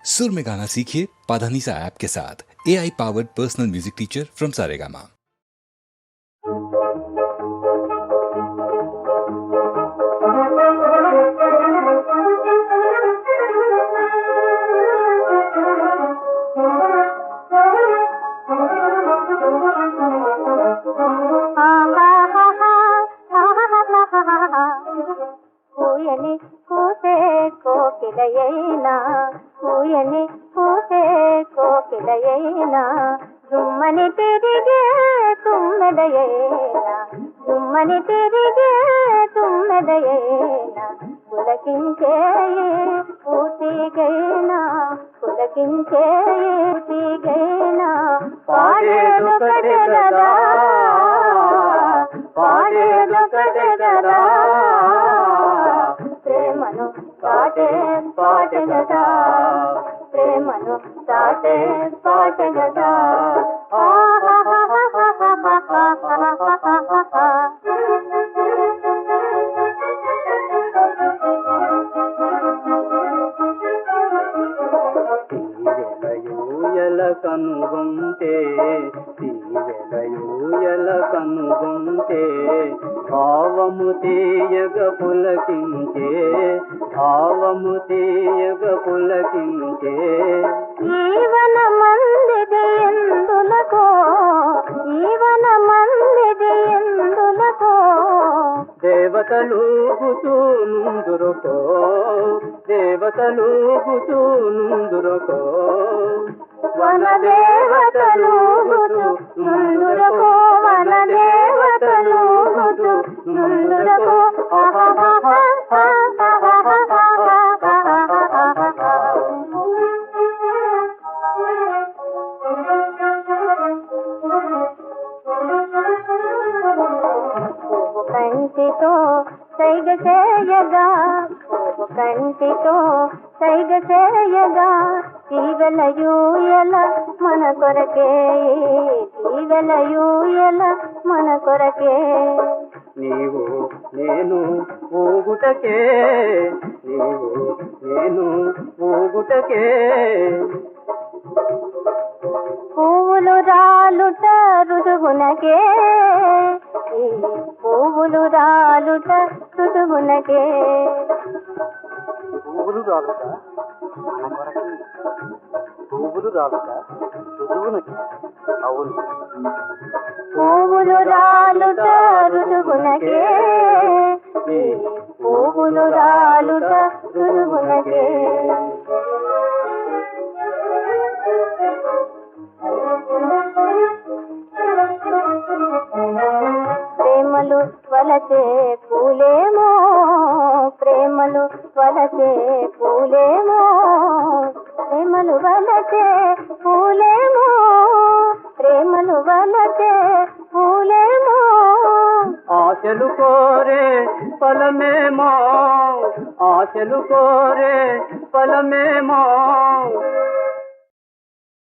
सुर में गाना सीखिए पाधानीसा ऐप के साथ। AI powered personal music teacher from Saregama. ఊయని కూసే కోకిలయైనా ఊయని కూసే కోకిలయైనా దుమ్మని తిరిగే తుమ్మెదయైనా దుమ్మని తిరిగే తుమ్మెదయైనా పులకించే పూతిగైనా పులకించే పూతిగైనా పాడేదొకటే గదా పాడేదొకటే గదా ప్రేమను చాటే పాట గదా ప్రేమను చాటే పాట గదా తీవెలయూయల కనుగొంటే తీవెలయూయల కనుగొంటే భావము తీయగ పులకించే భావము తీయగ పులకించే జీవన మందిది ఎందులకో జీవన మందిది ఎందులకో దేవతలూగుతూ నుందురుకో దేవతలూగుతూ నుందురుకో వన దేవతలూగుతూ నుందురుకో వన దేవతలూగుతూ నుందురుకో కంటితో సైగ చేయగా కంటితో సైగ చేయగా తీవెలయూయల మన కొరకే తీవెలయూయల మన కొరకే నీవు నేను ఊగుటకే నీవు నేను ఊగుటకే పువ్వులు రాలుట రుజువునకే ఈ పువ్వులు రాలుట రుజువునకే పువ్వులు రాలుట మన కొరకి పువ్వులు రాలుట రుజువునకి అవును పువ్వులు రాలుట రుజువునకే ఈ పువ్వులు రాలుట రుజువునకే ప్రేమలు వలసే పూలేమో ప్రేమలు వలసే పూలేమో ప్రేమలు వలసే పూలేమో ప్రేమలు వలసే పూలేమో ఆశలు కోరే ఫలమేమో ఆశలు కోరే ఫలమేమో